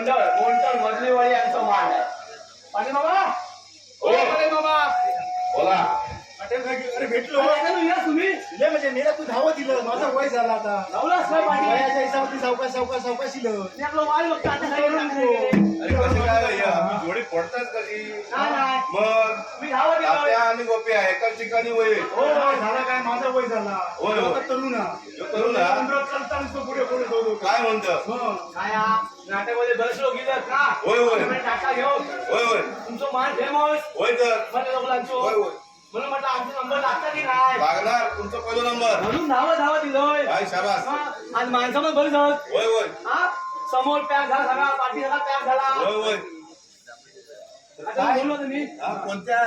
मंडळ मोंटल मधलीवाडी यांचा मान आहे. पाटील मामा ओ पाटील मामा बोला. अरे भेटलो या तुम्ही लय म्हणजे मेला तू धावत दिलं माझा वय झाला आता लावलास काय पाटील वयाच्या हिसाबाने सावकाश दिलं मी आपलं वाल बघतो आता काय अरे कसं काय भैया आम्ही जोडी पडतात कशी नाही मग मी धावत तात्या गेलो आणि गोप्या एकाच ठिकाणी वय हो झाला काय माझा वय झाला होय, होय. आता तरुण जो तरुण हा. चालताना तो पुढे पुढे जाऊ काय म्हणतं काय हा? नाटकमध्ये बरेच लोक गेलेत ना होय, होय. त्यामुळे टाटा घेऊन होय होय तुमचं मान फेमस होय तर मला लोकांचं होय होय म्हणून म्हटलं आमचा नंबर लागता की काय लागणार तुमचा पहिला नंबर म्हणून धावत दिलोय काय शाबास हा, आणि माणसं पण बरीच आहोत होय होय हा समोर पॅक झाला सगळा पाठी सगळा पॅक झाला होय होय आता बोललो तुम्ही हा, कोणत्या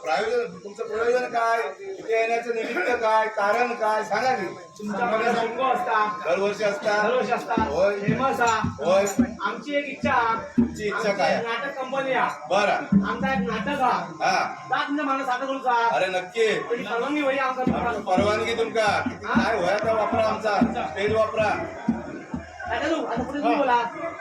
प्रयोजन तुमचं प्रयोजन काय इथे येण्याचं निमित्त काय कारण काय सांगा की तुमच्याकडे संघ असता दरवर्षी असतात दरवर्षी असता होय. फेमस हा होय आमची एक इच्छा तुमची इच्छा काय? आमची नाटक कंपनी हा बरं आमचा एक नाटक हा हा जा तुमच्या माणूस नाटक करूचा अरे नक्की त्याची परवानगी होई आमचा परवानगी तुमका किती काय वयाचा वापरा आमचा स्टेज वापरा आता पुढे तुम्ही बोला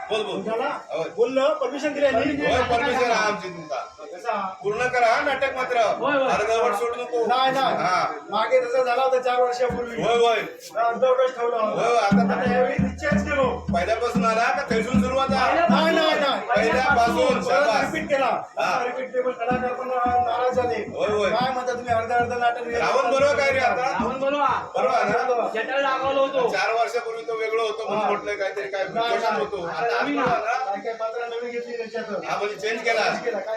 बोल बोल झाला होय बोललं परमिशन दिली होय परमिशन आहे आमची तुमका कसा पूर्ण करा हा नाटक मात्र होय, होय. अर्धवट सोडू नको नाही नाही हा मागे तसं झाला होता 4 वर्षापूर्वी होय होय अर्धवटच ठेवला होय, होता आता आता यावेळी निश्चयच केलो पहिल्यापासून आला का थैसून सुरुवात आहे नाही नाही नाही पहिल्यापासून शाबास रिपीट केला हा. रिपीट टेबल कलाकार पण नाराज झाले होय, होय. काय म्हणता तुम्ही अर्ध नाटक रावण बरोबर काय रे आता रावण बोलवा बरोबर ना जटाला दाखवलं होतो 4 वर्षापूर्वी तो वेगळं होतो म्हणून हा. म्हटलं काहीतरी काय नाही, विशेष नाही. होतो आता आम्ही ना काय काय पात्र नवीन घेतली त्याच्यात हा म्हणजे चेंज केला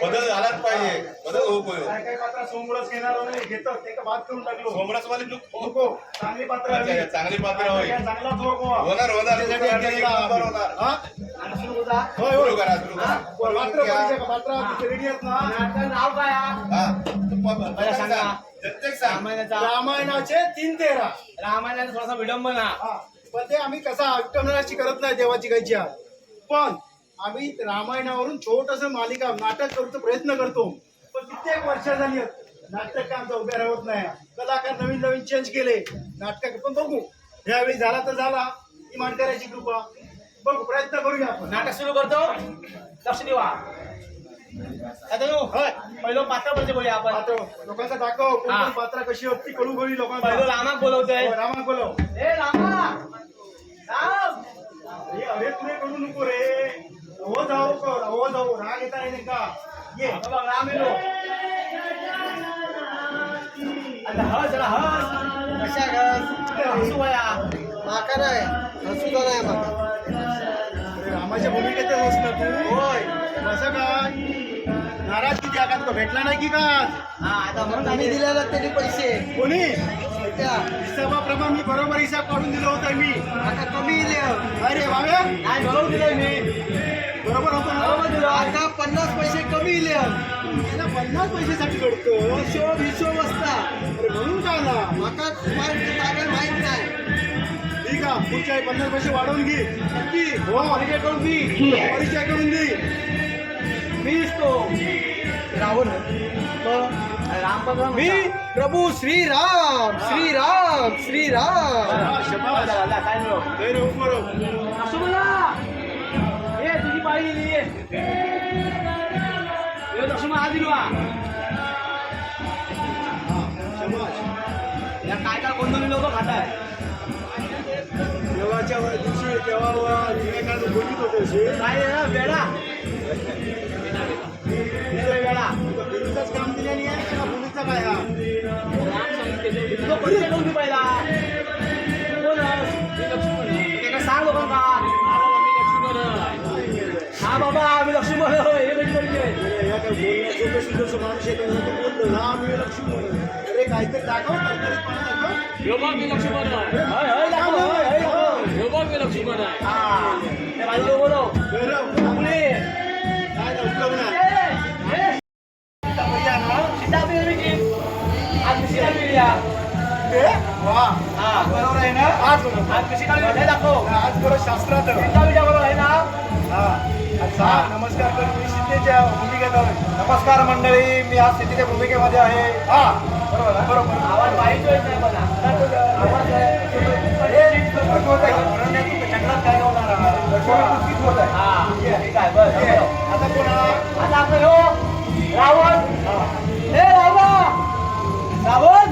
बदल झालाच पाहिजे बदल होऊ पाहिजे काय काय पात्र सोमरस घेणार आणि घेतात ते का बात करून टाकलो सोमरस वाले नको चांगली पात्र हवी. चांगली पात्र होय काय चांगला तो होणार होणार त्याच्यासाठी तुमचा एक केला नंबर होणार हा? नाटक सुरू होता होय होय सुरू करा सुरू करा पात्र पाहिजे का पात्र रेडी आहेत ना नाटकाचं नाव काय हा? हा तू सांगा. प्रत्येक सांग रामायणाचा रामायणाचे 3:13 रामायणाचा थोडासा विडंबना हा. पण ते आम्ही कसा विठ्ठलाची करत नाही देवाची गायची आहात पण आम्ही रामायणावरून छोटस मालिका नाटक करतो प्रयत्न करतो पण कित्येक वर्ष झाली आहेत. नाटक काय आमचं उभ्या राहत नाही कलाकार नवीन नवीन चेंज केले नाटक पण बघू यावेळी झाला तर झाला इमान करायची कृपा बघू प्रयत्न करूया आपण नाटक सुरू करतो लक्ष देवा आता तू होय. पहिलं पात्र म्हणजे बोलूया आपण पात्र लोकांचा दाखव कोण हा. कोण पात्र कशी होती कळू गळी पहिलं लोकांना रामाक बोलवतोय रामा बोलव ए रामा राम अरे तुला करू नको रे हो जाऊ राग येता येईल का ये आता बघ राम येलो आता हस जरा हस कशा हस हसू वया माका नाही हसूचा नाही माका अरे रामाच्या भूमिकेतच असलं तू होय कसं काय नाराज किती आका तुला भेटला नाही की का हा आता म्हणून आम्ही आम्ही दिलेला त्यांनी पैसे कोणी त्या हिसाबाप्रमाणे मी बरोबर हिसाब काढून दिला होता मी माका कमी दिले अरे बाबा नाही बरोबर दिलंय मी बरोबर होतो ना बरोबर दिलं माका 50 पैसे कमी दिले त्याला 50 पैशासाठी करतो हिशोब असता अरे म्हणून का ना माका माहित नाही ठीक आहे पुढच्या 50 पैसे वाढवून घे नक्की हो परिचय करून दे मीच तो रावण राम पण मी प्रभू श्रीराम श्रीराम श्रीराम शबाश काय मिळव जय रे उमरो असू बोला ए तुझी पाळी गेली लक्ष्मण आज दिलवा शबाश या काय काय गोंधळी लोक खाताय देवाच्या दिवशी तेव्हा विवेकानंद बोलत होते असे काय आहे ना वेडा वेडा मुलीचंच काम दिलं नाही आहे का मुलीचा काय हा राम सांगितले तुझं परिचय करून घे पहिला कोण आहेस? मी लक्ष्मण आहे. त्याला सांग बाबा हा बाबा आम्ही लक्ष्मण आहे. हे कधी परिचय या काय बोलण्याचं कसं जसं माणूस आहे तसं बोलतो राम हे लक्ष्मण अरे काहीतरी दाखव मी लक्ष्मण आहे हय दाखव हय दाखव मी लक्ष्मण आहे हा ते बाजूला बोलव मुली काय उपयोग नाही आज कशी काढली या वा हा बरोबर आहे ना आज कशी काढली हे दाखव आज बरोबर शास्त्रात चिंता विचार बरोबर आहे ना हा अच्छा नमस्कार तर मी सिद्धेच्या भूमिकेत आहे नमस्कार मंडळी मी आज स्थितीच्या भूमिकेमध्ये आहे हा बरोबर आहे? बरोबर आवाज बाहेर येत नाही मला आवाज आहे. जंगलात काय होणार किती होत आहे हा ठीक आहे बस ये. आता कोणा आता आपलं हो रावण हे रावण रावण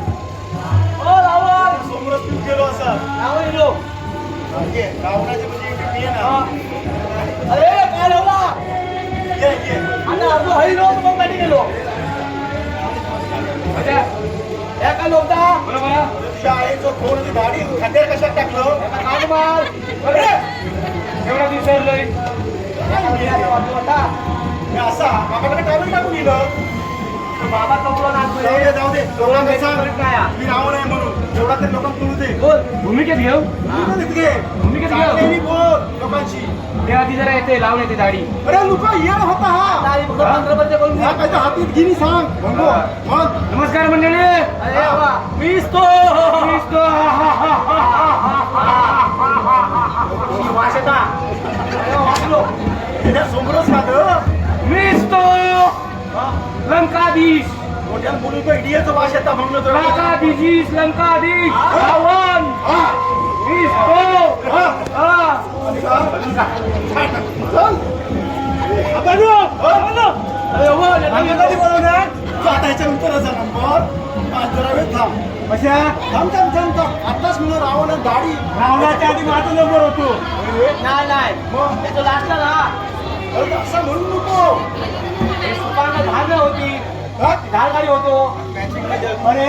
हो रावण समोरच तू गेलो असा रावण येलो ये रावणाची म्हणजे एवढी आहे ना अरे काय रावला ये ये आता आपलं हरी लो मग गाडी गेलो अच्छा हे काय लोकता बरोबर तुझ्या आईचं फोन गाडी खांद्यावर कशात टाकलं काय मार अरे एवढा दिवस लय मी असा बाबाकडे टाकून टाकून गेलं बाबा कमलो ना जाऊ दे लोकांना सांग मी रावण आहे म्हणून एवढा तरी लोकांना बोलू दे बोल भूमिकेत घेऊ भूमिकेत चांगल्याने बोल लोकांशी तेव्हा ती जरा येते लावून येते दाढी अरे लोक येण होता हा दाढी फक्त 15 करून हा काय तर हातीत गिनी सांग भंगो मग नमस्कार मंडळी अरे बाबा मीच तो वाशता वाचलो समोरच खात मीच तो लंकाधीश मोठ्या बोलू तो इडियाचं वाश येता म्हणून तो लंकाधीश लंकाधीश रावण मीच तो आताच म्हणून रावण गाडी रावणाच्या आधी माझा नंबर होतो नाही नाही मग तो लास्टला ना असं म्हणून नको सुपांना धार होती धार गाडी होतो अरे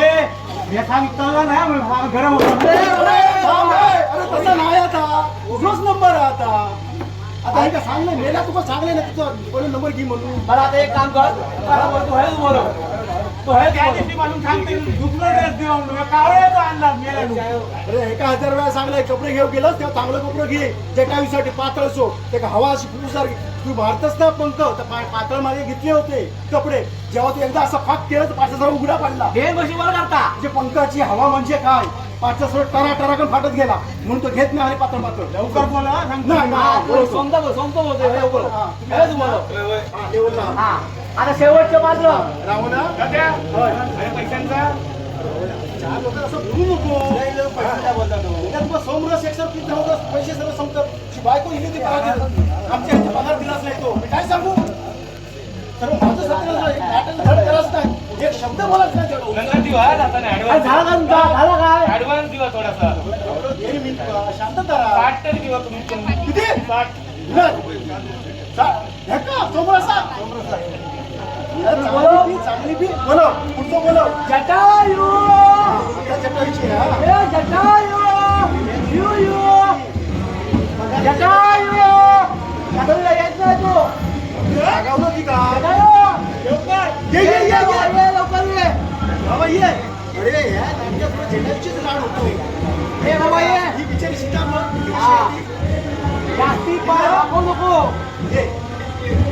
हे सांगितलं नाही मला गरम होतं अरे तसा नाही आता उजवच नंबर आहे आता हे का सांग नाही मेला तुका सांगले ना तुझा कोणी नंबर घे म्हणून मला आता एक काम कर तू हेच बोल तू हेच त्या दिवशी म्हणून सांगते दुसरं ड्रेस देऊन कावळ्याचा अंदाज मेला अरे एका 1000 वेळा सांगलाय कपडे घेऊ गेलास तेव्हा चांगलं कपडे घे जे काही पातळ सो ते का हवा अशी फुसारखी तू भारतच ना पंख तर पातळ मागे घेतले होते कपडे जेव्हा तू एकदा असं फाक केलं तर पाठचा सर्व उघडा पडला हे गोष्टी मला करता म्हणजे पंखाची हवा म्हणजे काय पाठचा सर्व टरा टराकन फाटत गेला म्हणून तो घेत नाही आणि पातळ पातळ लवकर बोला नाही नाही सोमतो बोलतो हे बोल हेच बोल लेवलला हा आता शेवटचं मात्र रावणा पैशांचा चार लोक असं बोलू नको त्यात समरस एक किती होतं पैसे सर्व संपतात बायको इली ती आमच्या पगार दिलाच नाही तो मी काय सांगू सर्व माझं सत्र करायचं नाही एक शब्द बोलायचं नाही झाला काय ऍडव्हान्स दिवा थोडासा शांत करा 60 दिवा तुम्ही किती 60 समोर चांगली बी बोलो पुढचं बोलो जटायू आता चटाईची हे जटायू यू यू जटायू जटायूला येत नाही तू रागावलं की काय जटायू ये लवकर ये बाबा ये अरे या नाट्यात चटाईचीच लाड होतो हे बाबा ये ही बिचारी सीता मग जास्ती पाय दाखवू नको ये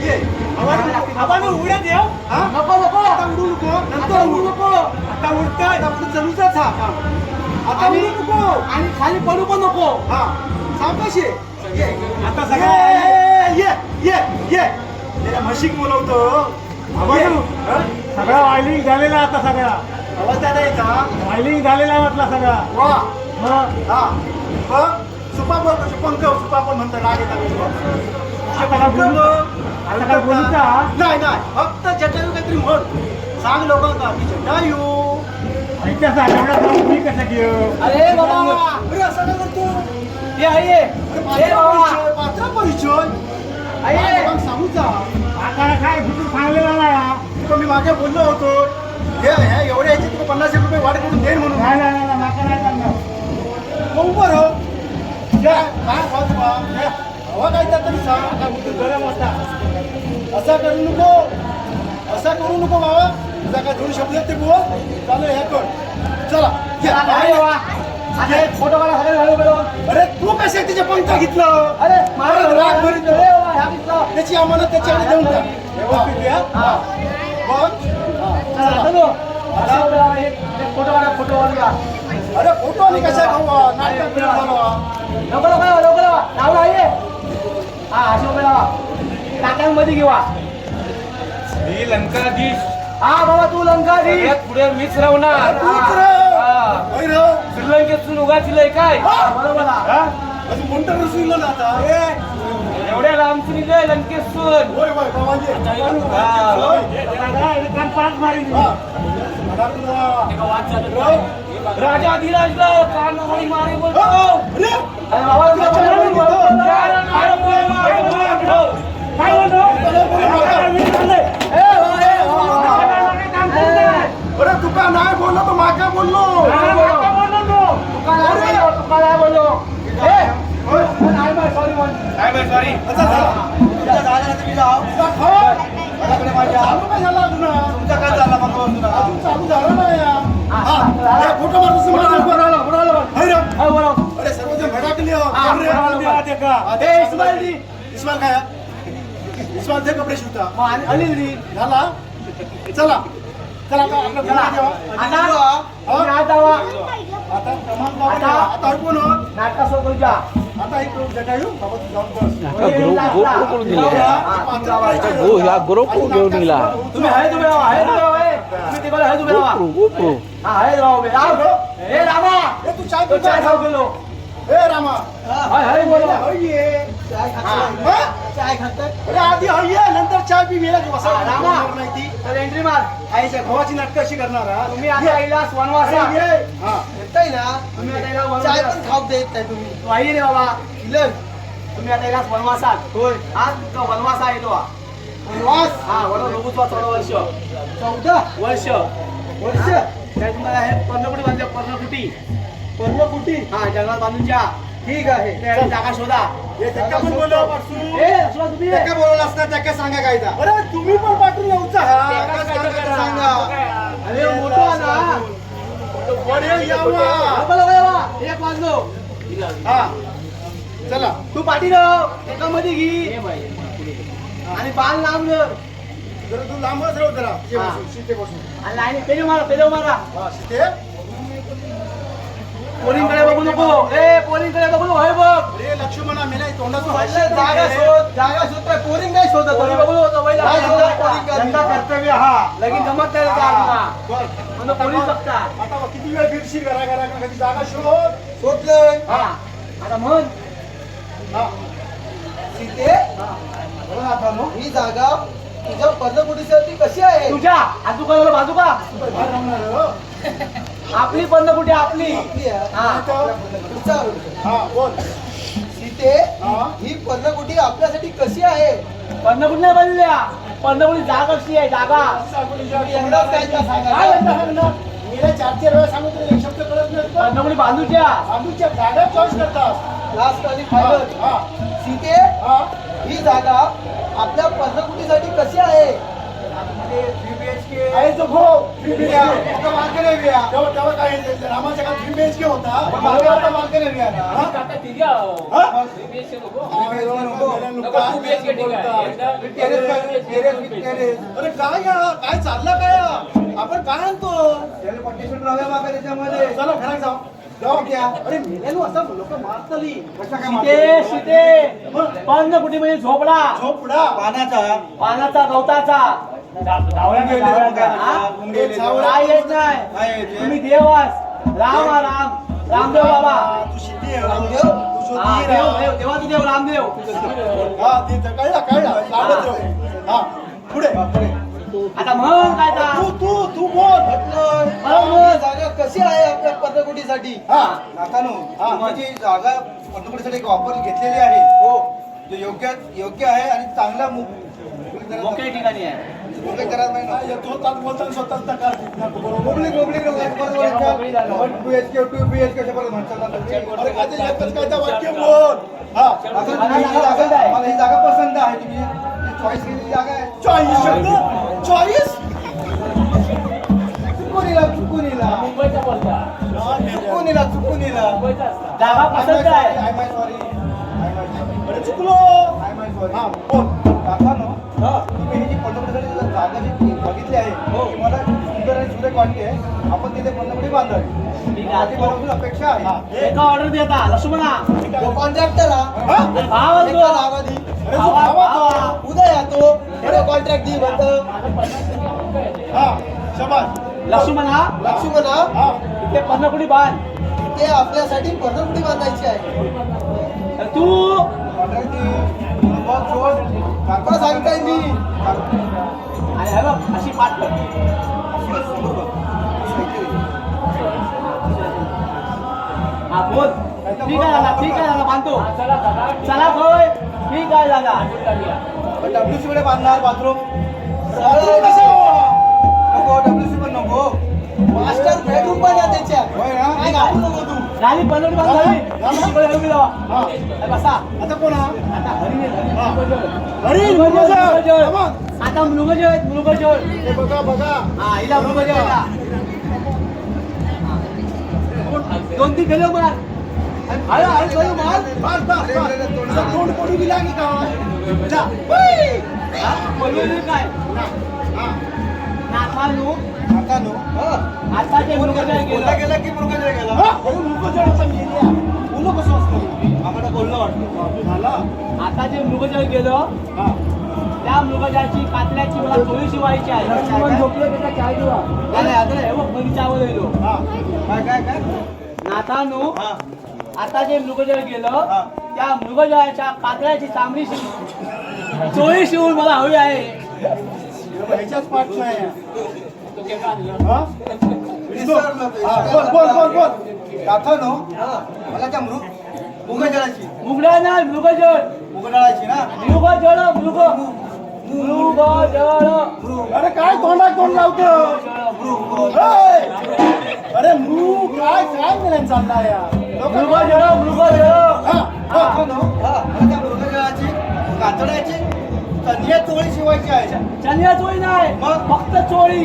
ये आपण उड्या देव हा नको नको आता उडू नको आता नंतर उडू नको आता उडताय आपण चलूचाच हा आता उडू नको आणि खाली पडू पण नको हा सावकाशी ये आता ये सगळं ये ये ये त्याला म्हशीक बोलवतो सगळा वायलिंग झालेला आता सगळा आवाज द्यायला यायचा वायलिंग झालेला म्हटला सगळा वा मग हा बघ सुपापड म्हणजे पंख सुपापड म्हणतात राग येतात आता काय बोलू? आता काय बोलू का? नाही नाही फक्त जटायू काहीतरी म्हण सांग लोकांना की जटायू ऐकता एवढा जाऊन मी कसं घेऊ अरे बाबा अरे असं काय करतो हे आहे हे बाबा पात्र परिचय आहे मग सांगू जा आता काय कुठून सांगलेला नाही तुला मी मागे बोललो होतो हे एवढ्या याचे तुला 50 रुपये वाढ करून देईन म्हणून नाही माका नाही सांगणार मग उभं राहो काय वाद बा हवा काय तरी सांग काय उठून गरम असता असा करू नको असा करू नको बाबा तुझा काय दोन शब्द आहेत ते बोल चालू हे कर चला अरे बाबा अरे फोटो काढा सगळे झाले बरोबर अरे तू कशा तिचे पंख घेतलं अरे मारा राग भरीत रे बाबा ह्या घेतलं त्याची अमानत त्याच्याकडे देऊन टाक व्यवस्थित द्या हा बघ चला चलो आता बाबा एक फोटो काढा फोटो काढा अरे फोटो आणि कशा खाऊ नाटक बिटक झालं लवकर लावला आहे हा अशी उभे लावा टाक्यांमध्ये घेवा मी लंकाधीश हा बाबा तू लंकाधीश सगळ्यात पुढे मीच राहणार तूच रे. होय रे. श्रीलंकेतून उगाचिलंय काय बरोबर अजून कोणतं रसूल ना आता एवढ्या लांबची निघाय लंकेश्वर होय होय बाबाजी पाच मारी हा. मला तुला- एका वाद चालत राजा धीराजला कान मारी बोलतो अरे! अरे आवाज तुला चला बोलू बोलतो. काय अरे तुका नाही बोललो तो माका बोललो सॉरी अच्छा, झाला. चालू काय झाला अजून? तुमचा काय चालला मग अजून चालू झालं नाही या. हा. हे फोटो मारतो हाय रे. अरे सर्वजण भडाकले हो. अरे इस्माईल काय आहे? इस्माईल ते कपडे शिवता झाला चला चला आता आपलं घरी जेवा. आता क्रमांक बाबा जेवा. आता कोण हो? आता एक जटायू बाबा तू जाऊन बस. तुम्ही आहे तुम्ही राहा आहे तुम्ही राहा तुम्ही तिकडे आहे तुम्ही राहा हा आहे राहा ए रामा ए, तू चाय तो पिता चाय का? खाऊ गेलो ए रामा हाय हाय बोला होय ये. हा? चाय खात अरे आधी होय ये, नंतर चाय पी गेला की बसा. रामा. बोलणार नाही ती. तर एंट्री मार आईच्या भावाची नाटकं अशी करणार हा? तुम्ही आता इलास वनवासा अरे ये. हा. येतय ना तुम्ही आता इलास चाय वनवासा पण खाऊ देत नाही तुम्ही वाही रे बाबा इलग तुम्ही आता इलास वनवासात होय आज तो वनवासा येतो वनवास. हा वडो प्रभुत्वा 14 वर्ष 14 वर्ष वर्ष त्या तुम्हाला हे पर्णकुटी बांधल्या पर्णकुटी पर्णकुटी. हा जंगलात बांधूनच्या ठीक आहे त्या जागा शोधा हे त्याका पण बोलव पासून. ए असला तुम्ही काय बोलवलं असतं त्याला सांगा काय इथं? अरे तुम्ही पण पाठवून येऊचा हा. एकाच काय तर करा. सांगा. अरे मोठा ना वडील यावा. बोला बोला एक वाजलो हा चला तू पाठी राह एकामध्ये घे आणि बाल लांब धर. जरा तू लांबच राहू जरा हा. शिते बसून. आणि लाईन पेलो मारा हा शिते. पोलिंगकडे बघू नको ए पोलिंगकडे बघू नको होय बघ अरे लक्ष्मणा मेला तोंडातून म्हटलं जागा शोधतोय पोलिंग काय शोधत पोलिंग बघू होतं वैला काय शोधत पोलिंग काय? जनता कर्तव्य हा. लगीन जमत नाही का बर. म्हणून पोलीस बघता आता बघ, किती वेळ फिरशील घरा कधी जागा शोध. शोधलंय हा आता म्हण हा. सीते बोला आता मग. ही जागा तुझ्या पर्णकुटीसाठी कशी आहे तुझ्या आजू का बाजू का बाहेर राहणार हो. आपली पर्णकुटी आपली आपली आहे. हा पुढचा हा बोल. सीते हा. ही पर्णकुटी आपल्यासाठी कशी आहे पर्णकुटी नाही बनल्या पर्णकुटी जागा कशी आहे जागा एवढंच काय तर सांगा. काय म्हणता सांगणार? गेल्या 4-4 वेळा सांगतो तरी एक शब्द कळत नाही का? पर्णकुटी बांधूच्या बांधूच्या जागा चॉईस करतात. लास्ट आणि हा. फायनल हा. सीते हा. ही जागा आपल्या पर्णकुटीसाठी कशी आहे आहे जो भो. तेव्हा तेव्हा काय रामाच्या काळात 3 BHK होता. मागे आता मागे नाही मिळाला. हा? हा? अरे काय या? काय चाललं काय या? आपण काय आणतो चला घरात जाऊ जाऊ घ्या. अरे मेल्यानो असं लोक मारतली सीते सीते पर्णकुटी म्हणजे झोपडा झोपडा पानाचा गवताचा काय येत नाही तुम्ही देवास राम हा राम रामदेव बाबा तू शिटी आहे, रामदेव. तू हा, शोधी देव राम. देव देवाचं देव रामदेव हा ते तर कळला लावत राहू. हा पुढे आता म्हण काय ता? तू तू तू बोल ही जागा कशी आहे आपल्या पर्णकुटीसाठी हा काकानो माझी जागा पर्णकुटीसाठी एक ऑफर घेतलेली आहे हो जो योग्य आहे आणि चांगला मोकळ्या ठिकाणी आहे मोकळे करायला नाही ना. काय येतो तात बोलताना स्वतःच नकार देत ना, बरोबर. पब्लिक BHK 2 BHK अशा प्रकारे म्हणतात ना. अरे काय ते एकच काय ते वाक्य बोल हा मला ही जागा पसंत आहे तुम्ही चॉईस केलेली जागा आहे चॉईस शब्द चॉईस मुंबईचा बोलता मुंबईचा असता जागा पसंत आहे अरे चुकलो हा बोल काकानो तुम्ही ही जी पर्णकुटीसाठी जागा जी बघितली आहे ती मला सुंदर आणि सुरेख वाटते आपण तिथे पर्णकुटी बांधावी ठीक आहे. माझी भरपूर अपेक्षा आहे एका ऑर्डर देता लक्ष्मणा कॉन्ट्रॅक्टर हा? भाव एका असतो. नावाधी अरे तू भावा तो. उद्या येतो कॉन्ट्रॅक्ट दी म्हणतं हा शबाश लक्ष्मणा लक्ष्मणा हा इथे पर्णकुटी बांध ते आपल्यासाठी पर्णकुटी बांधायची आहे तर तू कॉन्ट्रॅक्ट काका सांगताय मी आणि हे बघ अशी पाठ कर. हा बोल. ठीक आहे दादा, ठीक आहे दादा, बांधतो. चला होय, ठीक आहे दादा. WC कडे बांधणार बाथरूम नको, WC पण नको. मास्टर बेडरूम पण आहे त्याच्यात. होय ना? काय घाबरू नको तू. झाली बनवली बांध झाली. इकडे येऊन जावा. हा. हे बसा. आता कोण हा? आता हरी नाही, हा. मृगजळ. हरी, मृगजळ, मृगजळ. हा. आता मृगजळ, मृगजळ. हे बघा बघा. हा, हिला मृगजळ आता. दोन तीन गेलो मार. अरे अरे गेलो मार. बस बस बस. तुझा तोंड पडू दिला की काय? जा. हा, बोलवली काय? हा. नाकालू. काका नो आता जे मृगजळ बोलला गेलं. गेला की मृगजळ गेला. हा, अरे मुकजळ पण गेली आहे. मुलं कसं असतं? आम्हाला बोललं वाटतं. झाला. आता जे मृगजळ गेलं हा. त्या मृगजळाची कातल्याची मला चोळी शिवायची आहे. लक्ष्मण झोपलं त्याचा चाय दिवा. नाही आता हे बघ बगीचावर येलो. हा. काय काय काय नाथानू हा आता जे मृगजळ गेलं हा. त्या मृगजळाच्या कातल्याची चांगली चोळी शिवून मला हवी आहे. ह्याच्याच पाठ नाही आहे. हा? विसरलो ते. हा, बोल बोल बोल बोल. काका नो मला त्या मृगजळाची मुगडा नाही मृगजळ. मुगडाळाची ना मृगजळ मृगजळ. अरे काय तोंडात तोंड लावतो? अरे मृ काय काय मिळेल चाललाय या मृगजळ मृगजळ. काका नो मला त्या मृगजळाची कातड्याची तनिया चोळी शिवायची आहे. चनिया चोळी नाही मग? फक्त चोळी.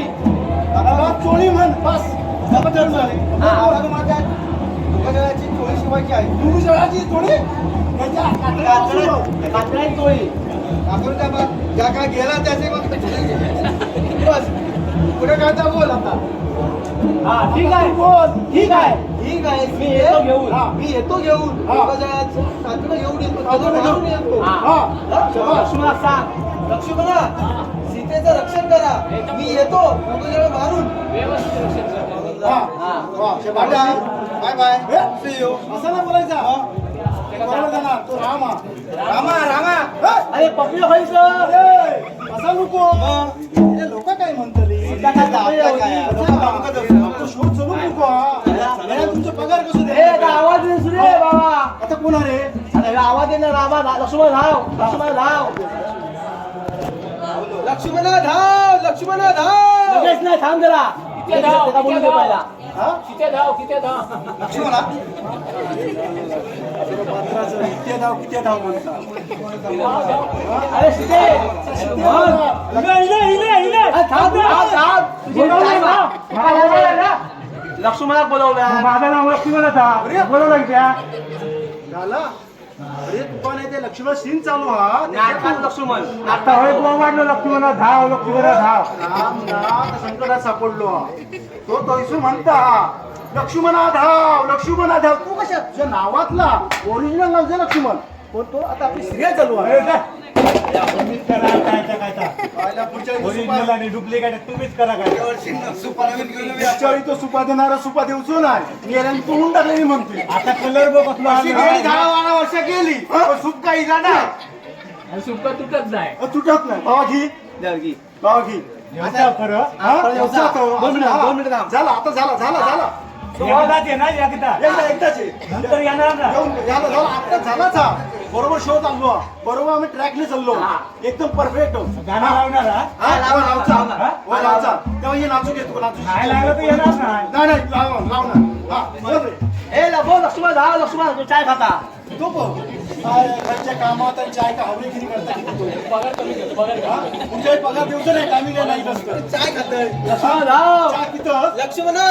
आता चोळी म्हण बस. जबरदस्त झाली. काका मला त्या मृगजळाची चोळी शिवायची आहे. तू जळाची चोळी त्याच्या कातड्या- कातल्याची चोळी. आपण त्या ज्या काय गेला त्याचे मग बस पुढे काय तर बोल आता. हा ठीक आहे बोल. ठीक आहे. ठीक आहे मी येतो घेऊन. हा. मी येतो घेऊन हा. मृगजळाचं कातडं घेऊन येतो कातडं त्याला घेऊन. मारून येतो. हा. हा. शाबास. लक्ष्मणा सांग. लक्ष्मणा सीतेचं रक्षण करा. मी येतो मृगजळ मारून. हा. हा. वा, शाबास. बाय बाय हे? See you. असं नाही बोलायचं. बरोबर जाणार तो राम हा. रामा रामा हे? अरे पपी खायचं. ए, असं नको मग लोक काय म्हणतली आता काय काय काय अच्छा, तो शोध चालू नको हा. याला तुमचा पगार कसं ए दे आता आवाज येईल सुरे बाबा. आता कोण रे आता हे आवाज येणार रामा लक्ष्मण धाव लक्ष्मण धाव. लक्ष्मणा धाव लक्ष्मणा धाव लगेच नाही थांब जरा. त्याला बोलू दे पहिला. हा? लक्ष्मणा पात्राचं किती धाव म्हणता अरे सीते. अरे थांब थांब थांब. तुझे काय बा? लक्ष्मणाला बोलवलं. माझं नाव लक्ष्मणचा बोलवलं त्या झाला अरे तुका नाही ते लक्ष्मण सीन चालू हा नाटकात लक्ष्मण. आता होय बुवा वाढलो लक्ष्मणा धाव लक्ष्मणा धाव राम ना संकटात सापडलो हा. तो तैसू म्हणता हा. लक्ष्मणा धाव तू कशा तुझ्या नावातला ओरिजिनल नाव जे लक्ष्मण पण तो आता आपली सिरियल चालू आहे पाहिला पुढच्या वेळी ओरिजिनल आणि डुप्लिकेट तुम्हीच करा काय पुढच्या वेळी तो सुपा देणारा सुपा देऊचो नाही गेल्याने तोडून टाकले म्हणतोय आता कलर बघ अशी गेली 10-12 वर्ष गेली पण सुप काही इला नाही सुका तुटत नाही. तुटत नाही बाबा घी जरगी. बाबा घी आता खरं हा? जातो. 2 मिनिट थांब. झाला आता झाला एकदाच आहे ना एकदा एकदाच आहे. नंतर येणार ना झाला आता झालाच हा बरोबर शो चाललो हा. बरोबर आम्ही ट्रॅकने चाललो हा. एकदम परफेक्ट गाणं लावणार हा? लावचा तेव्हा हे नाचू घेतो नाही लागलं तर येणार नाही नाही लाव ना हा बोल रे. ए बोल लक्ष्मण धाव लक्ष्मण. तू चाय खाता. तो बघ घरच्या कामात आणि चाय का हवेगिरी करता किती पगार कमी घेतो तुमच्या पगार देऊचं नाही टायमिंग नाही नसतं चाय खातोय लक्ष्मण धाव. चहा पितं लक्ष्मणा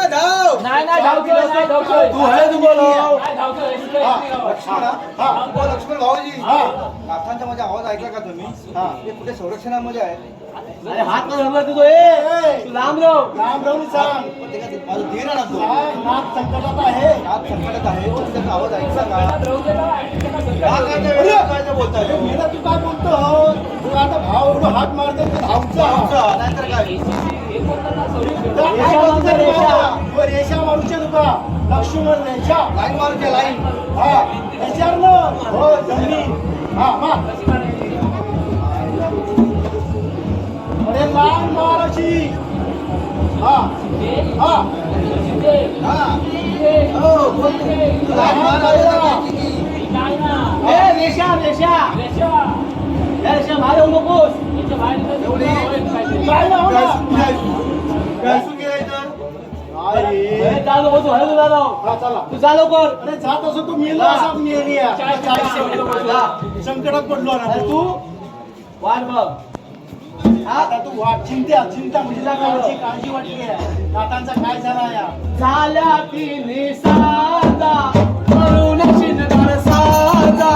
धाव नाही नाही धावतोय नाही धावतोय. तू आहे तू बोलव. नाही धावतोय. लक्ष्मणा हा हो लक्ष्मण भाऊजी हा. नाथांचा माझा आवाज ऐकला का तुम्ही हा. ते कुठे संरक्षणामध्ये आहे अरे हात पण हलवत तुझं. ए तू लांब राव. राम राहून सांग पण ते काय माझं धीर आहे ना तो काय नाथ संकटात आहे नाथ संकटात आहे पण त्याचा आवाज ऐकला का अरे! काय बोलताय अरे मेला तू काय बोलतो तू आता भाव एवढं हात मारतो तू धावचा नाहीतर काय रेषा मारूच्या तुका लक्ष्मण रेषा लाईन मारून लाईन हा त्याच्यावर हो जमिनी हा मा हा हा हो बोलते ए रेषा रेषा रेषा बाहेर होऊ नकोस काय लावू ना ए, चालू बसू हळू झालो हा चला तू चालू कर अरे जात असो तू मेला असा मेली संकटात पडलो ना तू वाट बघ आता तू वाट चिंता मुलीला काळजी काळजी वाटली आहे नातांचा काय झाला या झाल्या की निसादा करून शिनगार साजा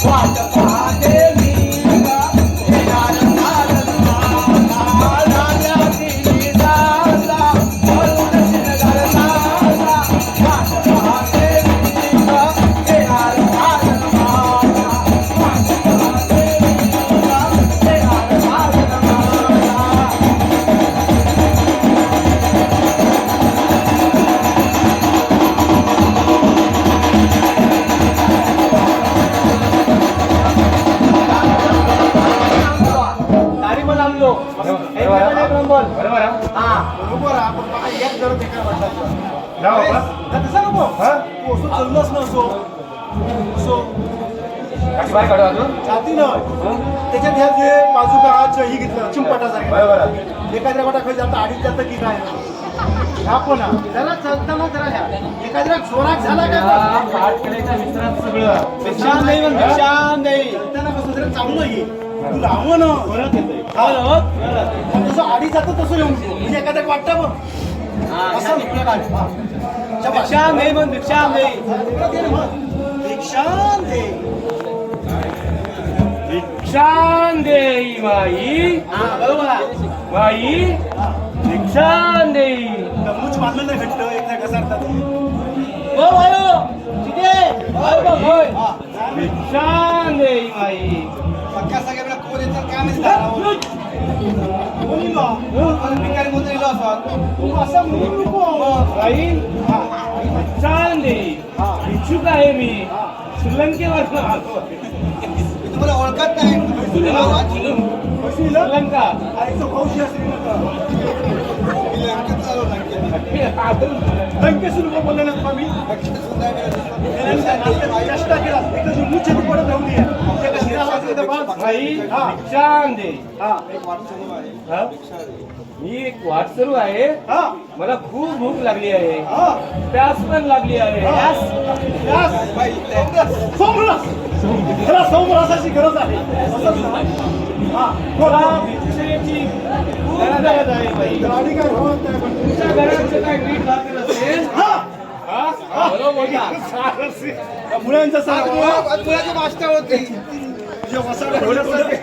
वाट पाहते मी येणार साजन माझा. झाल्या की निसादा करून शिनगार साजा वाट पाहते मी येणार साजन माझा. वाट पाहते मी येणार साजन माझा. गाडी पण आणलो एक नंबर बरोबर हा? हा बरोबर आहे पण मला एक जरा बेकार वाटला जाऊ आपण. तसं नको हा? तू असं चाललंच नसो असो कशी बाहेर काढू अजून? जाती नाही त्याच्यात ह्या जे बाजूला ही घेतलं चिंपटासारखं बरोबर आहे. एखाद्या गोटा खाली जातं अडीच जातं की काय ह्या पण हा. जरा चलताना जरा ह्या एखाद्या जोरात झाला का पाठकलेच्या मित्रात सगळं भिक्षाम नाही मग भिक्षाम नाही चलताना कसं जरा चांगलं ये तू लावं ना परत येतंय पण जसं अडीच जातं तसं येऊन म्हणजे एखाद्या वाटतं मग असं निघलं काय भिक्षाम नाही मग भिक्षाम नाही भिक्षाम दे भिक्षान देई माई हा बरोबर आहे माई भिक्षान देई मूच बांधलं नाही घट्ट एक जागा सरतात हो भाऊ तिथे बरोबर होय भिक्षान देई माई पक्का सगळ्या कोण येतात काय माहिती कोणी लो? भिकारी कोणतरी लो असतात तू असं म्हणू नको आई भिक्षान देई भिक्षुक आहे मी श्रीलंकेवर आलो मी तुम्हाला ओळखत नाही कशी लो? श्रीलंका आईचं भाऊशी असेल नका. मी लंकेत आलो, लंकेत. लंकेसून उभं बोलले ना तुम्ही चेष्टा केला एकदा जी मूछ आहे ती पडत राहून दे. ते कशी राहायचं ते बघ. आई हा. भिक्षान दे हा. हा? मी एक वाट सुरू आहे हा. मला खूप भूक लागली आहे हा. प्यास पण लागली आहे यास. सोमरस. त्याला सोमरसाची गरज आहे असंच ना? हा. मला बोला. भिक्षेची खूप गरज आहे बाई गाडी काय होत नाही पण तुमच्या घराचं काय नीट लागत असेल हा. हा? बरोबर का? त्या मुलांचं सांग मुलाची मास्टर होती तुझ्या वसाड्या ढोल्यासारखे.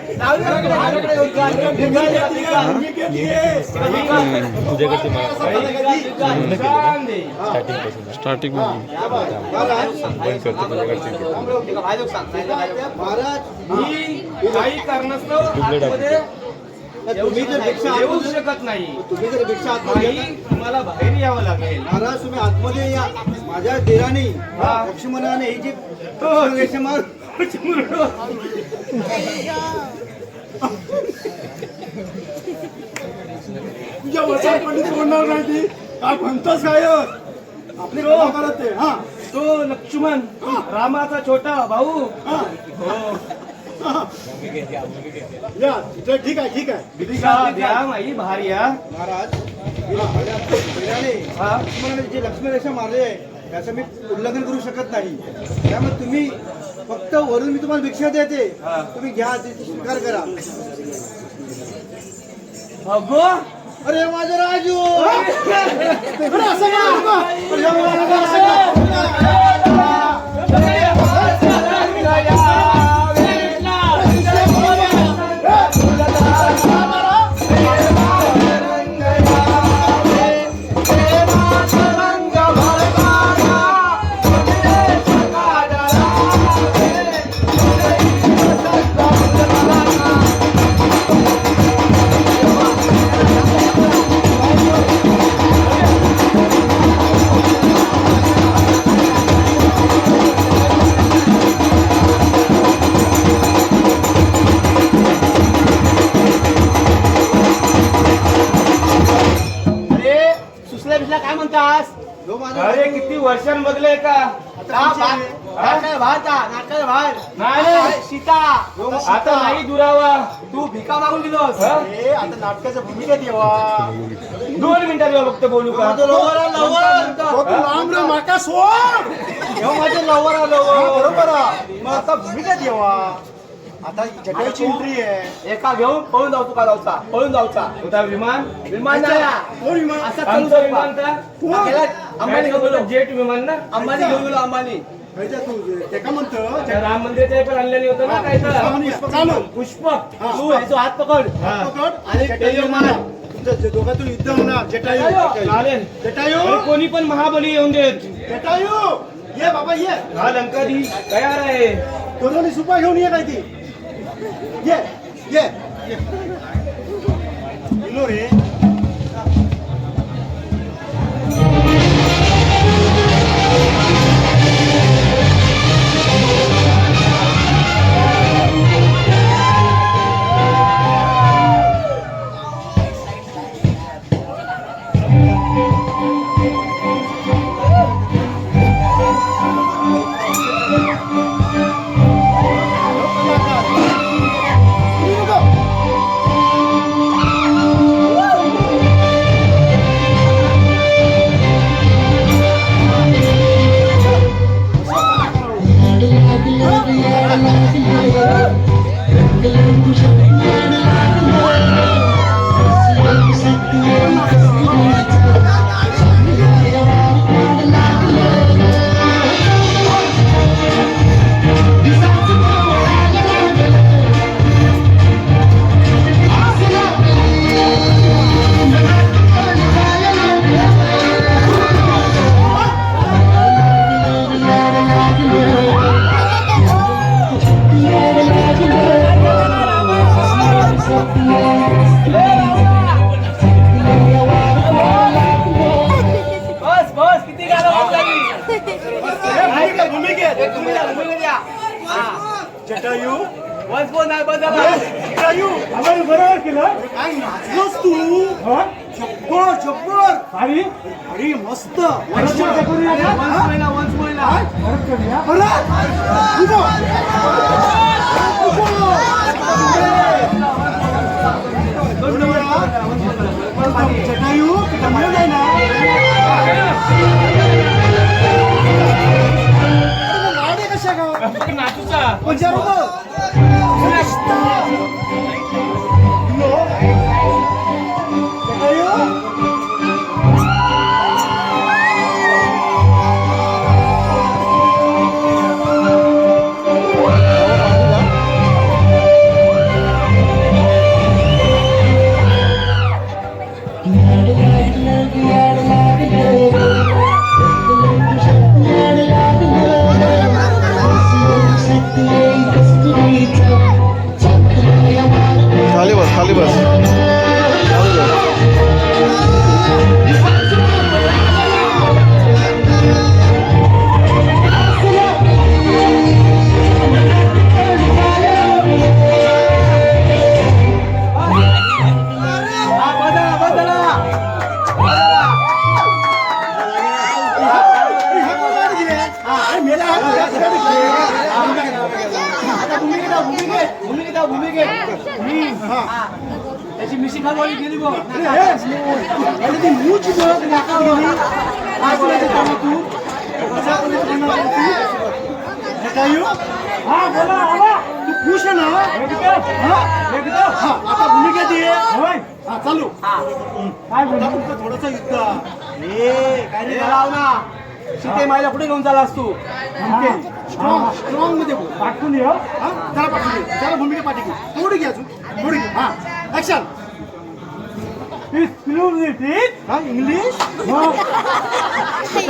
भिक्षान दे स्टार्टिंग महाराज मी काही कारणास्तव आतमध्ये तुम्ही जर भिक्षा येऊ शकत नाही तुम्ही जर भिक्षा आतमध्ये नाही, घेता- तुम्हाला बाहेर यावं लागेल महाराज तुम्ही आतमध्ये या माझ्या देराने हा. लक्ष्मणाने ही जी रेषमार तुझ्या वसाड पंडित बोलणार नाही ती काय म्हणतोस काय आपली कला करत ते हा तो लक्ष्मण रामाचा छोटा भाऊ हा. हा. या इथं ठीक आहे ठीक आहे भिक्षा द्या माई बाहेर या महाराज माझ्या देराने लक्ष्मणाने जे लक्ष्मण रेषा मारले आहे त्याचं मी उल्लंघन करू शकत नाही त्यामुळे तुम्ही फक्त वरून मी तुम्हाला भिक्षा देते तुम्ही घ्या त्याची स्वीकार करा अगो अरे माझं राजू अरे असं काय ह्यो माझा अरे किती वर्षांमधले का नाही सीता आता नाही दुरावा. तू भिका मागून गेलोस. आता नाटकाच्या भूमिका देवा 2 मिनिटात फक्त बोलू का? तो तू लांब रे माका सोड ह्यो माझे लवर आलो बरोबर आहे. मग आता भूमिका देवा आता जटायूची एंट्री आहे. एका घेऊन पळून जाऊ तुका जाऊचा पळून जाऊचा होता विमान. विमान नाही कोण विमान? असं चालू आमचं विमान शकता. का? आपल्याला अंबानी घेऊन गेलो. जेट विमान ना. अंबानी घेऊन गेलो अंबानी. खायचा तू ते का म्हणतो त्या राम मंदिरच्या पण आणलेली होतं ना काय तर चालू पुष्पक. तू याचा हात पकड पकड आणि जटायू म्हणा. तुमचं दोघातून युद्ध होणार. जटायू चालेल. जटायू अरे कोणी पण महाबली येऊन देत. जटायू ये बाबा ये. हा लंकाधी तयार आहे. दोन्ही सुपा घेऊन ये काय ती ये ये इलो रे बस बस किती गाणं वाजू लागली. भूमिका द्या. जटायू वन्स मोर नाही बस झाला. जटायू आम्हाला बरोबर केलं. काय नाचलोस तू जब्बर जब्बर. अरे मस्त वन्स मोरला. जटायू जमलं नाही ना. गाडी कशा का नाचूचा. खाली बस खाली बस. त्याची मिशी खाली गेली गो. जटायू हा बोला आवा तू खुश आहे ना. हा आता भूमिका दे. हा चालू. काय बोलला तुमचं थोडंसं युद्ध. काय रे लाव ना. सीते मायला कुठे घेऊन चाललास तू. स्ट्रॉंग स्ट्रॉंग मध्ये बोल. पाठवून ये. हा त्याला पाठवून दे. त्याला भूमिका पाठी घे. थोडी घे अजून थोडी घे. हा ऍक्शन. हा इंग्लिश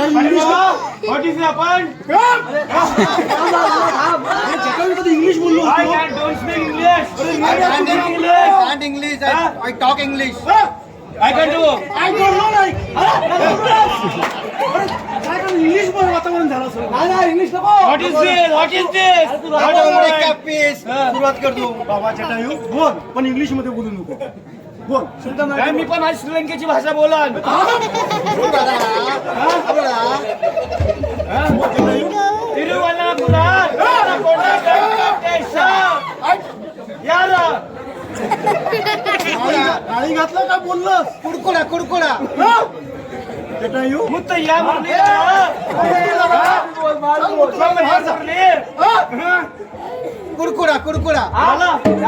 इंग्लिश व्हॉट इज आपण? जटायू कधी इंग्लिश बोललो आय होतो. Can don't speak English. English. I talk English. I can do. I don't know like काय कर इंग्लिश बोल. वातावरण झालं सर. नाही इंग्लिश नको. What is this? What is this? Piece. सुरुवात करतो. बाबा जटायू बोल पण इंग्लिश मध्ये बोलू नको. बोल काय मी पण आज श्रीलंकेची भाषा बोलन गाडी घातलं का बोललं कुडकुडा कुडकुडा जटायू मुत्त या कुडकुडा कुडकुडा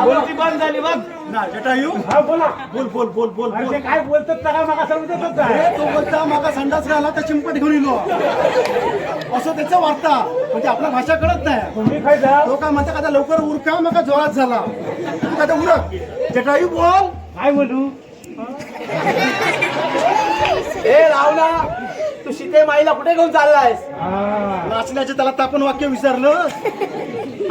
बोलती बंद झाली बघ ना जटायू बोला बोल बोल बोल बोल बोल काय बोलतात का मला समजत तो बोलता मागा संडास घाला तर चिंपट घेऊन येलो असं त्याचं वार्ता म्हणजे आपल्या भाषा कळत नाही तुम्ही काय जा तो काय म्हणता का लवकर उरका मग जोरात झाला तू काय उरक जटायू बोल काय बोलू ए रावला तू सीते माईला कुठे घेऊन चाललायस नाचण्याचे त्याला तापण वाक्य विसरलं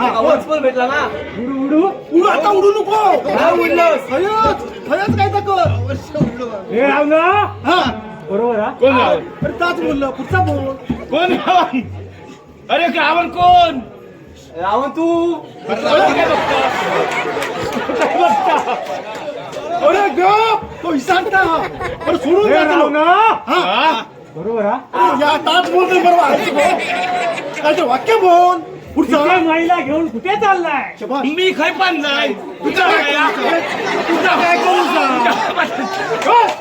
आवाज पण भेटला ना उडू आता उडू नको काय उडलोस खरंच काय तर हे रावणा हा बरोबर हा कोण अरे ताच बोललं पुढचा बोल कोण रावण अरे रावण कोण रावण तू अरे गप तो विसरता अरे सोडून हे जा तो. रावणा हा बरोबर हा अरे या ताच बोलतोय बरोबर काय तर वाक्य बोल पुढचा तुझ्या माईला घेऊन कुठे चाललाय शबाश. मी खाय पण नाही तुझा काय करू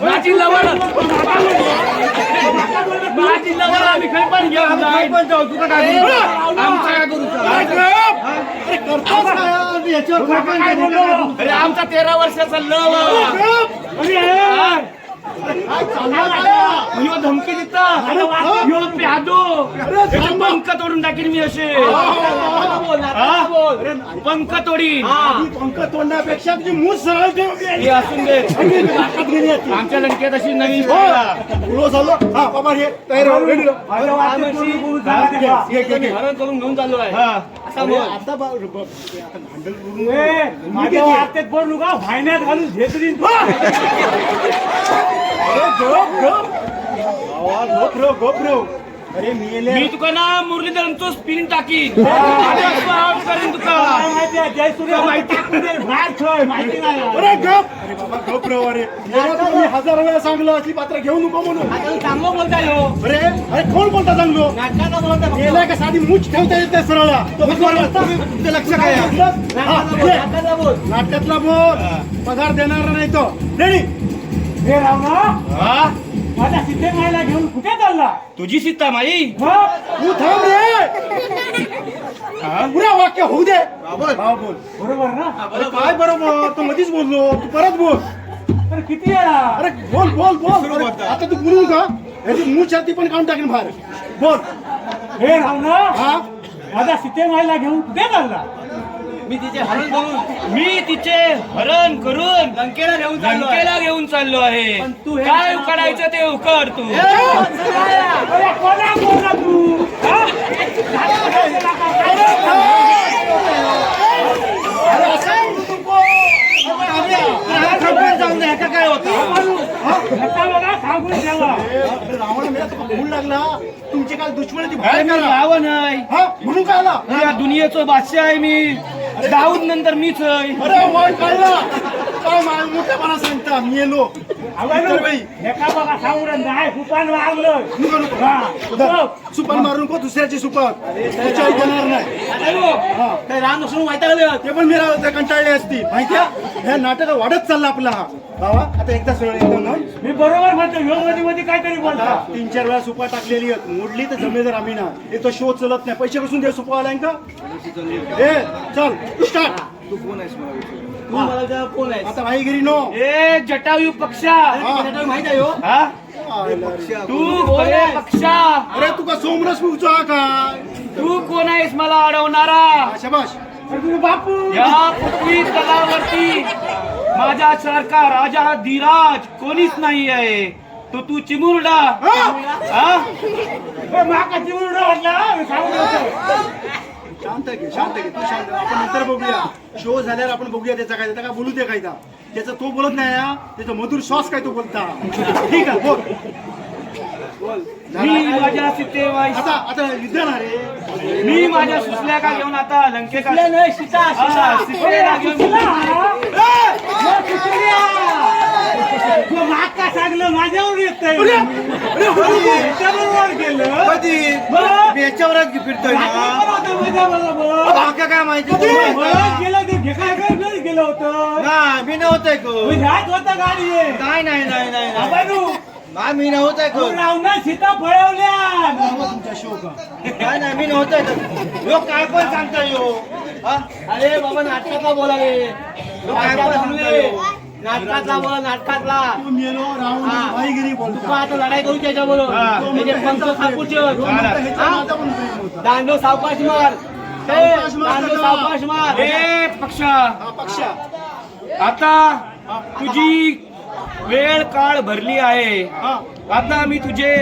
माझी लवण माझी लवण आम्ही खाय पण घेऊन जाय तुझं काय आमचं काय करू अरे करतोस काय अरे याच्यावर काय पण काय नाही. बोललो अरे आमचा 13 वर्षाचा लव ह्यो धमकी देता ह्यो प्यादो याचे पंख तोडून टाकीन मी असे पंख तोडीन आधी पंख तोडण्यापेक्षा तुझी मूठ सरळ ठेव हे असून दे ताकद गेली याची. आमच्या लंकेत अशी नवीन पुढं झालं हा बाबा हे तयार राहा, ready राहा. घे, घे, घे. हरण करून घेऊन चाललो आहे हा असा अरे, बोल आता भांडण करून माझ्या वाटेत बोलू का भायण्यात घालून झेतरीन अरे गप गप गप रो गप रो अरे मेले मी तुका ना मुरलीधरनचो स्पिन टाकीन आउट करीन तुका जयसूर्य माहिती माहिती नाही अरे गप अरे बाबा गप रो अरे मला तर तुम्ही 1000 वेळा सांगलं असली पात्र घेऊ नको म्हणून आता चांगलं बोलताय हो अरे अरे कोण बोलता सांगलो नाटकाचा बोलता गेलाय का साधी मूछ ठेवता येत नाही सरळ तुमचं लक्ष काय आहे? हा, ये. नाटकाचा बोल नाटकातला बोल पगार देणार नाही तो रेडी हे रावणा माझ्या सीते माईला घेऊन कुठे चालला तुझी सीता माई तू थांब रे पुरा वाक्य होऊ दे हा, बोल बरोबर ना अरे काय बरोबर तू मधीच बोललो तू परत बोल तर किती वेळा अरे बोल बोल बोल अरे, आता तू बोलू का याची मूळ छाती पण काढून टाकेन बाहेर बोल हे रावणा हा माझ्या सीते माईला घेऊन कुठे चालला मी तिचे हरण करून मी तिचे हरण करून लंकेला घेऊन चाललो आहे. लंकेला घेऊन चाललो आहे पण तू हे काय उकाडायचं ते उकर तू अरे, कोणा कोणा तू हा? काय होतं सांगून ठेवा अरे, रावण मेला तुला भूल लागला तुमची काय दुश्मनाची भय करा रावण आहे हा म्हणून काय आला या दुनियेचं बादशाह आहे मी दाऊद नंतर मीच आहे अरे वाय कळला काय मोठेपणा सांगता मी येलो एका बघा सांगून नाही सुपान वागलं सुपन मारून को दुसऱ्याची सुपन त्याच्या देणार नाही हा. काय राम नसून माहिती आलं ते पण मेरा कंटाळले असती माहितीये हे नाटक वाढत चालला आपला हा बाबा आता एकदा सरळ एकदम ना मी बरोबर म्हणतो ह्यो मध्ये मध्ये काहीतरी बोलता 3-4 वेळा सुपा टाकलेली आहेत मोडली तर जमेदार आम्ही ना एक तो शो चलत नाही पैसे कसून दे सुपा आलाय का ए चल स्टार्ट तू मला विचार कोण आहे आता भाईगिरी नो ए जटायू पक्षा माहित आहे हो हा तू कोण आहे पक्षा अरे तुका सोमरस उचा काय तू कोण आहेस मला अडवणारा हा, शाबाश बापू या पृथ्वी तलावरती माझ्यासारखा राजा धीराज कोणीच नाही आहे तो तू चिमुरडा हा? ए, माका चिमुरडा वाटला मी सांगू नको. शांत घे तू शांत घे. आपण नंतर बघूया शो झाल्यावर आपण बघूया त्याचा काय त्याचा काय बोलू दे कायदा त्याचा तो बोलत नाही हा. त्याचा मधुर श्वास काय तो बोलता ठीक आहे बोल मी माझ्या सीतेमाई आता आता युद्ध ना रे मी माझ्या सुसल्या का घेऊन आता लंकेका नाही सीता हा, सीतेला घेऊन कधी मी याच्यावरच फिरतोय ना बाकी काय माहिती गेलं होतं नाही मी नव्हतंय गाडी नाही नाही नाही नाही मी नव्हतंय सीता पळवल्या नाही नाही मी नव्हतंय यो काय पण सांगता यो अरे बाबा नाटकातला बोला रे नाटकातला बोला नाटकातला तू मेलो राहून भाईगिरी बोलतो आता लढाई करू त्याच्याबरोबर त्याचे पंख दांडो सावकाश मार दांडो सावकाश मार हे पक्षा हा पक्षा आता तुझी वेळ काळ भरली आहे. आता मी तुझे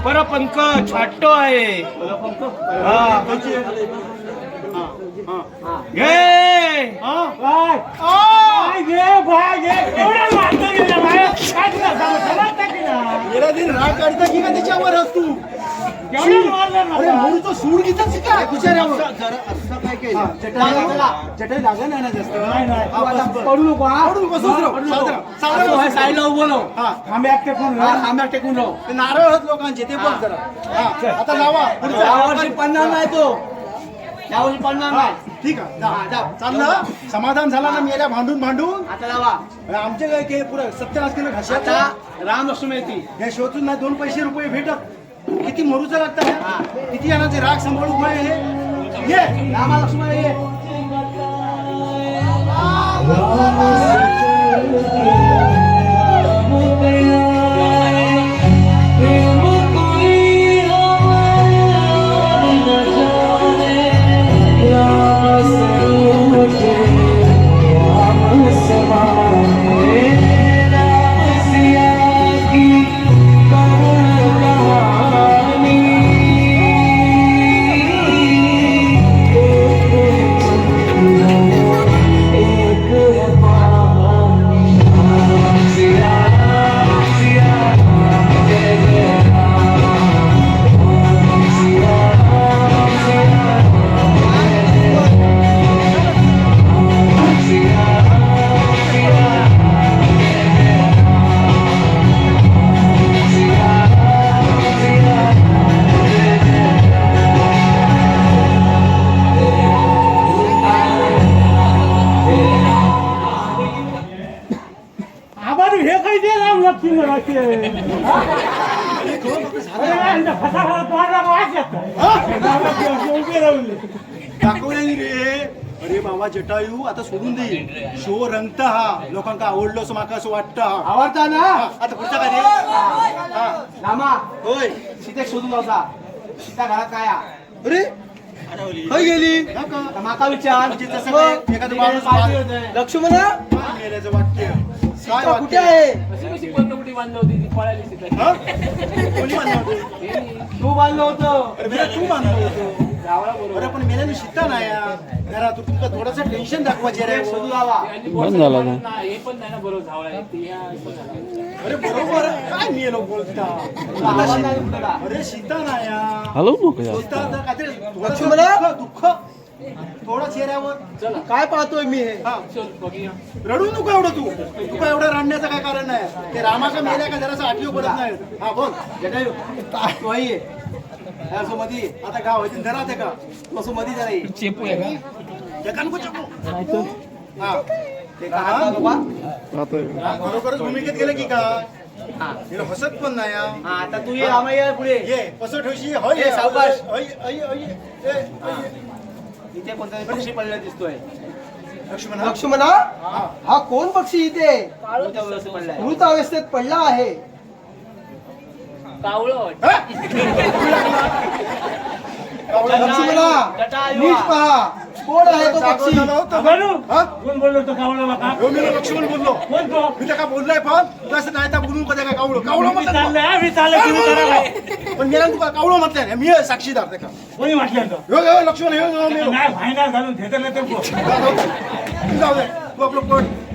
परपंख छाटतो आहे. हा. घे गेला दिन राग काढता की का त्याच्यावर तू अरे मोरूचं सूड घेतच काय बिचाऱ्यावर असं काय केलं जटाई लागलं नाही ना जास्त पडू नको पडू नको, सावधान. साईडला उभं राहू हा खांब्यात टेकून राहू खांब्यात टेकून राहू ते नारळ आहेत लोकांचे ते बघ जरा हा, आता लावा पुढचा. यावर्षी पडणार नाही तो यावर्षी पडणार हा, नाही ठीक आहे चाललं समाधान झाला ना मेल्या भांडून भांडून आता लावा आमचे काय के पुरं सत्यानाश केलं आता घशात राम लक्ष्मी येतील हे शोधून ना 2 पैसे रुपये भेटत किती मरूचं लागतं किती जणांचे राग सांभाळू पाय हे ये रामा लक्ष्मण ये दाखवले रे अरे बाबा जटायू आता सोडून दे शो रंगता हा लोकांना आवडलो असं माका असं वाटतं हा आवडता ना आता पुढचा काय रे हा रामा होय सीते शोधून लावता सीता घरात काय आ? अरे काय गेली आता माका विचार म्हणजे तसं काय एखादं माणूस लक्ष्मणा काय मेल्याचं वाक्य काय सीता कुठे वाक्य आहे अशी कशी पन्नकुटी बांधली होती ती पळाली तिथे हा? कोणी बांधलं होतं? तू बांधलं होतं अरे मेल्या तू बांधलं होतं गावाला बरोबर अरे पण मेल्याने शिकता नाही जरा तू तुमचं थोडंसं टेन्शन दाखवायचे रे शोधू लावा हे पण नाही ना बरोबर झावळा अरे बरोबर काय मेलो बोलता आवाज नाही उठला. अरे सीता नाही सीता तर काहीतरी लक्ष्मणा? थोडंसं दुःख थोडं चेहऱ्यावर चला काय पाहतोय मी हे हा चल बघूया रडू नको एवढं तू तुका एवढं रडण्याचं काय कारण नाही ते रामाच्या मेल्या का जरासं आठवू पडत नाही हा बोल जटायू तू आई ये. या असं मध्ये ये. आता गाव आहे घरात आहे का तू असं मध्ये जरा ये. चेपू आहे का एका नको चकू हा ते का हात लाव बाबा. हा, खरोखरच भूमिकेत गेलं की काय हा. हिला हसत पण नाही हा. हा, आता तू ये रामा ये पुढे ये कसं ठेवशी होय ए, सावकाश. होय, होय, होय, ए, होय. इथे कोणता पक्षी पडलेला दिसतोय लक्ष्मण लक्ष्मणा हा हा कोण पक्षी इथे कोणत्या व्यवस्थेत पडलाय मृत अवस्थेत पडला आहे कावळं लक्ष्मणा जटायू. नीट पहा कोण आहे तो पक्षी हा? कोण बोललो तो कावळा बाबा? हो, मी लक्ष्मण बोललो कोण तो? मी त्या का बोललाय पण तुला असं नाही तर बोलून कधी काय कावळं कावळं मी म्हटलं चाललोय, हा, मी चाललोय, तुम्ही करा काय? पण मेला तुला कावळं म्हटलं नाही मी आहे साक्षीदार ते का कोणी म्हटलं तो? हो हो, लक्ष्मण हो, हो, हो. नाही फायनल घालून घेतलं नाही तर जाऊ दे तू आपलं पोट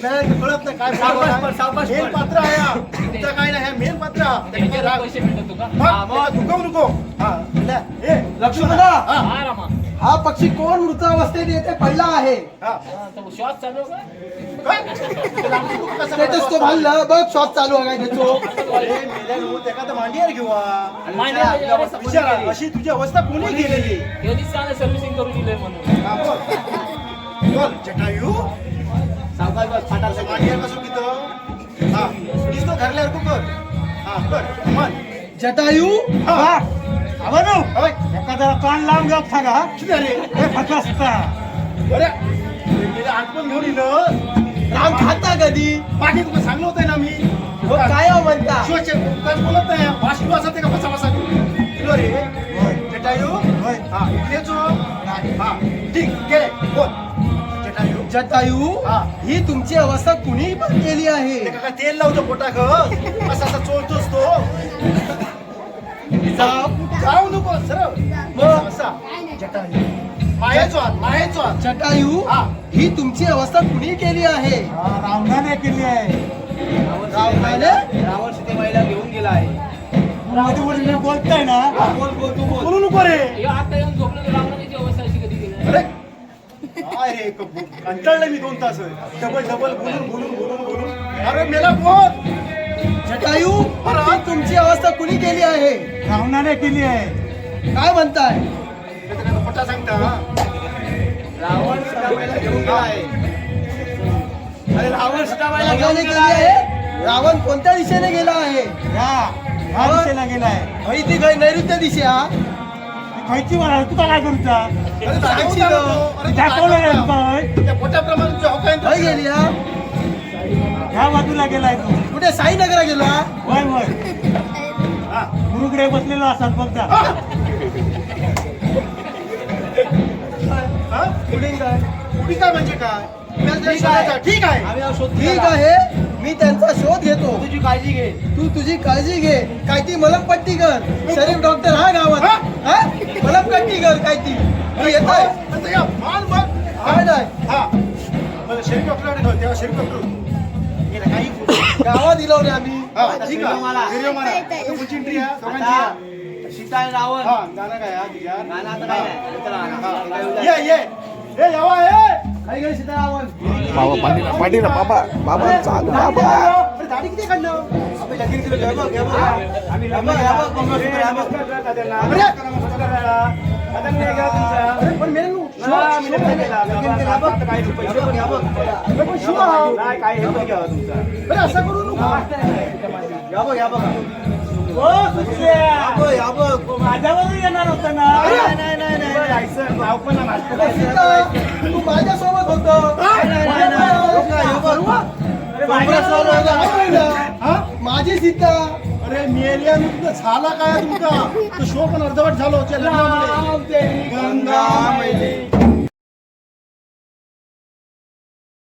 नाही, कळत नाही काय सावकाश पड, सावकाश मेन पड. पात्र आहे हा. तुमचं काय नाही मेन पात्र हा. त्याला काय राग पैसे मिळतात तुका मग दुखव नको हा ले, ए लक्ष्मणा हा हा रामा हा पक्षी कोण मृत अवस्थेत येथे पडला आहे हा श्वास चालू का काय? त्याला आमचं दुःख कसं स्टेटस तो वाटतं? भाललं बघ शॉट चालू आहे काय त्याचो अरे मेल्या नको त्याका तर मांडीवर घेऊया मांडीवर घेऊया. विचारा अशी तुझी अवस्था कोणी केलेली कधीच सांगा सर्व्हिसिंग करून दिलंय म्हणून. हा, बोल जटायू सावकाश बस फाटा असं मांडीवर कसं किती हा दिसतो धरल्यावर तू कर हा कर मन जटायू हा आवडू होय एका जरा कान लावून घ्या सांगा किती झाले हे फसता बरं मेल्या आठवण घेऊन येणं राम खाता कधी पाठी तुला सांगलं होतं ना मी हो, काय हो म्हणता शिवाचे काय बोलत नाही वाशिंग असते का बसा बसा किलो रे जटायू हा इकडेच हो. हा ठीक गेले बोल जटायू जटायू हा. ही तुमची अवस्था कुणी पण केली आहे ते का तेल लावतो पोटा ग असा असा चोळतोस तो जाऊ नको सरळ असा जटायू मायाचो हात मायाचो हात जटायू हा. ही तुमची अवस्था कुणी केली आहे रावणाने केली आहे रावणाने रावण सीतेबाईला घेऊन गेला आहे. बोलताय ना बोल बोल तू बोल. बोलू नको रे हे आता येऊन झोपलं तर रावणाची अवस्था अशी कधी केली. अरे काय रे कंटाळले मी 2 तास डबल डबल बोलून बोलून बोलून बोलून अरे मेला बोल जटायू ही तुमची अवस्था कुणी केली आहे रावणाने केली आहे काय म्हणताय खोटा सांगता रावण सीताबाईला घेऊन गेला आहे. अरे रावण सीताबाईला रावणाने घेऊन केली गेला आहे रावण कोणत्या दिशेने गेला आहे ह्या दिशेला गेलाय ती काही नैऋत्य दिशा खायची मला तू काय करूचा अरे सांगू का नको? अरे त्या पोटाप्रमाणे तुझ्या होकायन काय गेली हा ह्या बाजूला गेलाय तो कुठे साईनगरला गेला वय वय हा. गुरुकडे बसलेला असाल बघता हा? पुढे काय म्हणजे काय ठीक आहे. ठीक आहे आम्ही हा शोध ठीक घेतला. आहे मी त्यांचा शोध घेतो तुझी काळजी घे. तू तुझी काळजी घे काय ती मलमपट्टी कर शरीफ डॉक्टर हा गावात हा मलमपट्टी कर काय ती मी येत आहे आता या मान बघ काय नाही हा मला शरीफ डॉक्टरकडे घेऊ तेव्हा शरीफ डॉक्टर गेला काही गावात दिलो रे आम्ही हा ठीक आहे व्हिडिओ मारा तुमची एंट्री आहे दोघांची आता या. सीता आणि रावण हा गाणं काय हा तुझ्या गाणं आता काय नाही. नंतर गाणं. हा. काय होईल? ये ए यावा ये काही गेली सीता रावण. अरे दाढी किती काढलं आपण लगीन केलं घ्या बघ, घ्या बघ. आम्ही घ्या बघ, घ्या बघ, मंगळसूत्र, घ्या बघ. अरे, पण मेलं नू. लगीन केलं, घ्या बघ. पैसे पण घ्या बघ. पण शिव आहो. अरे असं करू नको घ्या बघ, घ्या बघ. ओ सुशल्या घ्या बघ, घ्या बघ. माझ्यावर येणार होता ना नाही, नाही, नाही, नाही. अरे, सीता, तू माझ्यासोबत होतो नाही, नाही, नाही, नाही. हो का, हे बघ. अरे काँग्रेसवर होता, हा पहिला. हा माझी सीता अरे मेल्या तुमचं झाला काय तुमचा तो शो पण अर्धवट झालो लग्नामध्ये गंगा मैली